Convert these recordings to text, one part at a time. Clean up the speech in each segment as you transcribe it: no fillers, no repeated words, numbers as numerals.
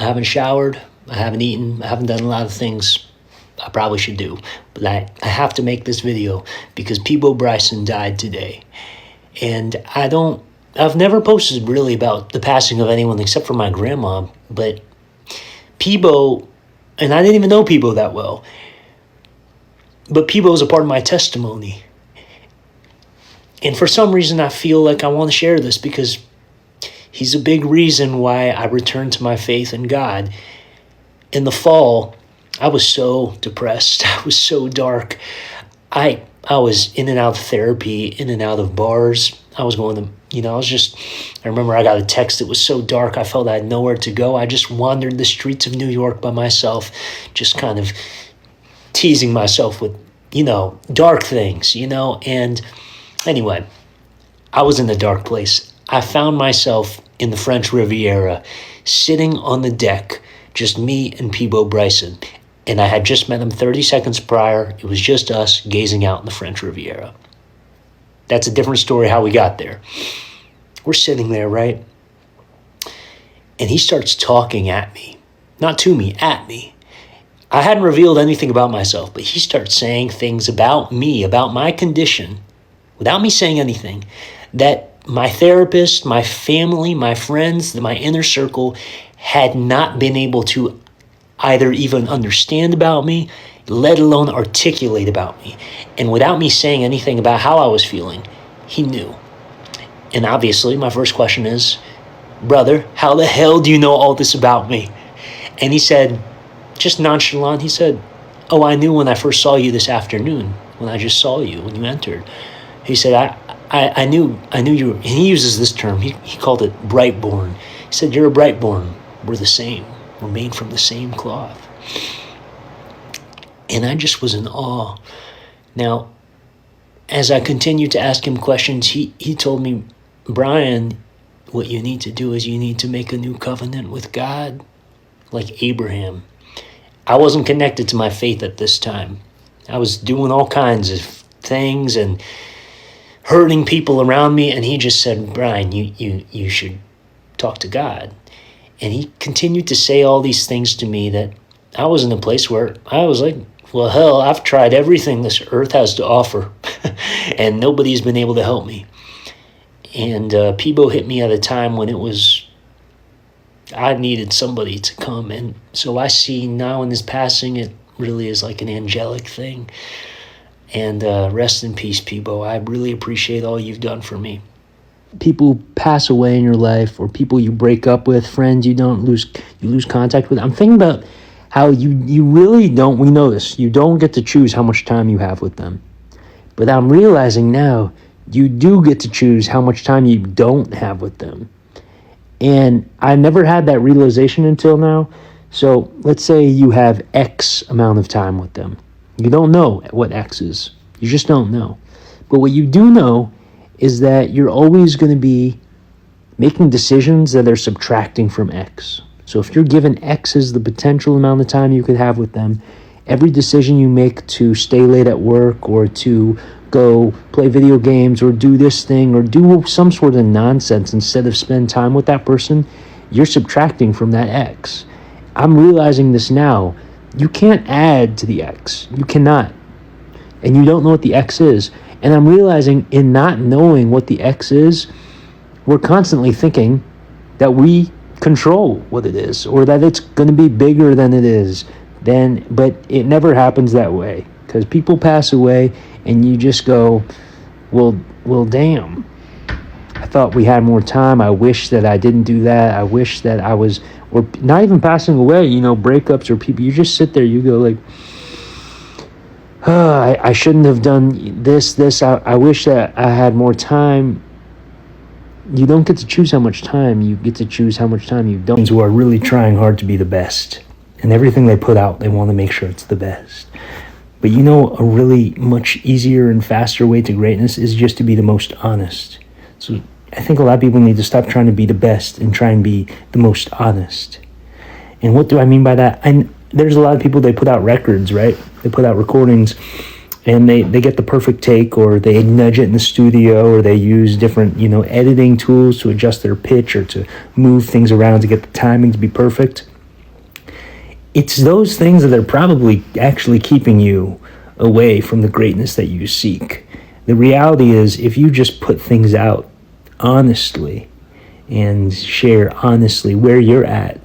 I haven't showered, I haven't eaten, I haven't done a lot of things I probably should do. But I have to make this video because Peabo Bryson died today. And I've never posted really about the passing of anyone except for my grandma, but Peabo, and I didn't even know Peabo that well, but Peabo is a part of my testimony. And for some reason, I feel like I want to share this because he's a big reason why I returned to my faith in God. In the fall, I was so depressed. I was so dark. I was in and out of therapy, in and out of bars. I was going to, I remember I got a text. It was so dark. I felt I had nowhere to go. I just wandered the streets of New York by myself, just kind of teasing myself with, dark things, and anyway, I was in a dark place. I found myself in the French Riviera, sitting on the deck, just me and Peabo Bryson. And I had just met him 30 seconds prior. It was just us gazing out in the French Riviera. That's a different story how we got there. We're sitting there, right? And he starts talking at me. Not to me, at me. I hadn't revealed anything about myself, but he starts saying things about me, about my condition, without me saying anything, that my therapist, my family, my friends, my inner circle had not been able to either even understand about me, let alone articulate about me. And without me saying anything about how I was feeling, he knew. And obviously, my first question is, brother, how the hell do you know all this about me? And he said, just nonchalant, he said, oh, I knew when I first saw you this afternoon, when I just saw you, when you entered. He said, I knew you were, and he uses this term, he called it brightborn. He said, you're a brightborn. We're the same. We're made from the same cloth. And I just was in awe. Now, as I continued to ask him questions, he told me, Bryan, what you need to do is you need to make a new covenant with God, like Abraham. I wasn't connected to my faith at this time. I was doing all kinds of things and hurting people around me, and he just said, Bryan, you should talk to God. And he continued to say all these things to me that I was in a place where I was like, well, hell, I've tried everything this earth has to offer, and nobody's been able to help me. And Peabo hit me at a time when I needed somebody to come. And so I see now in his passing, it really is like an angelic thing. And rest in peace, Peabo. I really appreciate all you've done for me. People pass away in your life, or people you break up with, friends you lose contact with. I'm thinking about how you really don't, we know this, you don't get to choose how much time you have with them. But I'm realizing now, you do get to choose how much time you don't have with them. And I never had that realization until now. So let's say you have X amount of time with them. You don't know what X is. You just don't know. But what you do know is that you're always going to be making decisions that are subtracting from X. So if you're given X as the potential amount of time you could have with them, every decision you make to stay late at work or to go play video games or do this thing or do some sort of nonsense instead of spend time with that person, you're subtracting from that X. I'm realizing this now. You can't add to the X. You cannot. And you don't know what the X is. And I'm realizing in not knowing what the X is, we're constantly thinking that we control what it is or that it's going to be bigger than it is. But it never happens that way because people pass away and you just go, well, damn. I thought we had more time. I wish that I didn't do that. I wish that I was, or not even passing away, breakups or people. You just sit there, you go like, I shouldn't have done this. I wish that I had more time. You don't get to choose how much time. You get to choose how much time you don't. Who are really trying hard to be the best. And everything they put out, they want to make sure it's the best. But a really much easier and faster way to greatness is just to be the most honest. So I think a lot of people need to stop trying to be the best and try and be the most honest. And what do I mean by that? There's a lot of people, they put out records, right? They put out recordings and they get the perfect take, or they nudge it in the studio, or they use different, editing tools to adjust their pitch or to move things around to get the timing to be perfect. it's those things that are probably actually keeping you away from the greatness that you seek. The reality is, if you just put things out honestly and share honestly where you're at,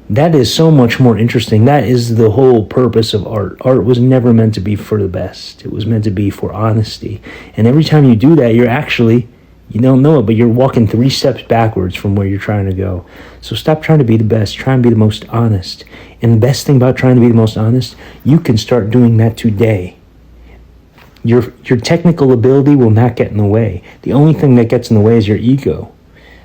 that is so much more interesting. That is the whole purpose of art. Art was never meant to be for the best. It was meant to be for honesty. And every time you do that, you don't know it, but you're walking 3 steps backwards from where you're trying to go. So stop trying to be the best. Try and be the most honest. And the best thing about trying to be the most honest, you can start doing that today. Your technical ability will not get in the way. The only thing that gets in the way is your ego.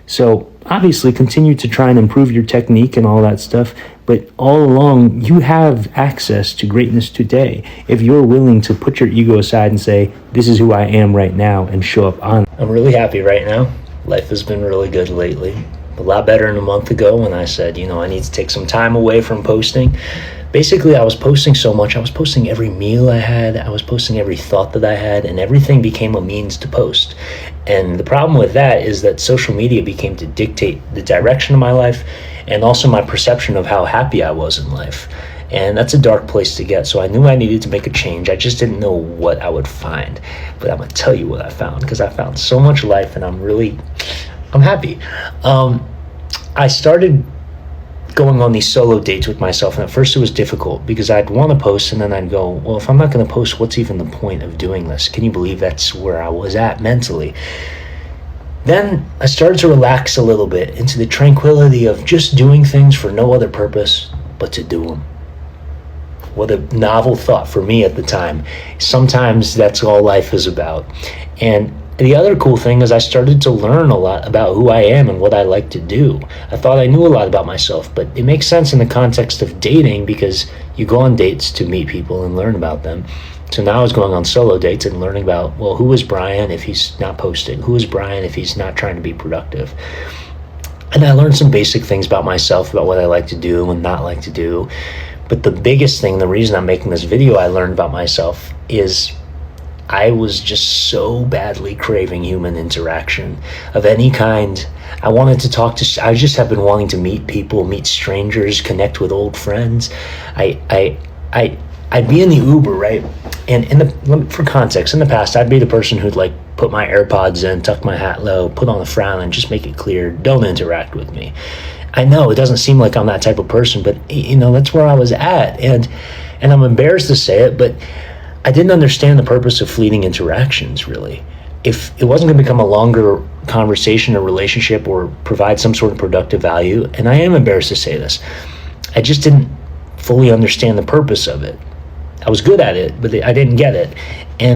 So obviously continue to try and improve your technique and all that stuff, but all along you have access to greatness today if you're willing to put your ego aside and say, this is who I am right now, and show up on. I'm really happy right now. Life has been really good lately. A lot better than a month ago when I said, I need to take some time away from posting. Basically, I was posting so much. I was posting every meal I had. I was posting every thought that I had, and everything became a means to post. And the problem with that is that social media became to dictate the direction of my life and also my perception of how happy I was in life. And that's a dark place to get. So I knew I needed to make a change. I just didn't know what I would find. But I'm going to tell you what I found, because I found so much life, and I'm happy. I started going on these solo dates with myself, and at first it was difficult because I'd want to post, and then I'd go, well, if I'm not going to post, what's even the point of doing this? Can you believe that's where I was at mentally? Then I started to relax a little bit into the tranquility of just doing things for no other purpose but to do them. What a novel thought for me at the time. Sometimes that's all life is about. And the other cool thing is I started to learn a lot about who I am and what I like to do. I thought I knew a lot about myself, but it makes sense in the context of dating, because you go on dates to meet people and learn about them. So now I was going on solo dates and learning about, well, who is Bryan if he's not posting? Who is Bryan if he's not trying to be productive? And I learned some basic things about myself, about what I like to do and not like to do. But the biggest thing, the reason I'm making this video, I learned about myself is I was just so badly craving human interaction of any kind. I wanted to I just have been wanting to meet people, meet strangers, connect with old friends. I'd be in the Uber, right? And for context, in the past, I'd be the person who'd put my AirPods in, tuck my hat low, put on a frown, and just make it clear, don't interact with me. I know it doesn't seem like I'm that type of person, but that's where I was at. And I'm embarrassed to say it, but I didn't understand the purpose of fleeting interactions, really. If it wasn't going to become a longer conversation or relationship or provide some sort of productive value, and I am embarrassed to say this, I just didn't fully understand the purpose of it. I was good at it, but I didn't get it. And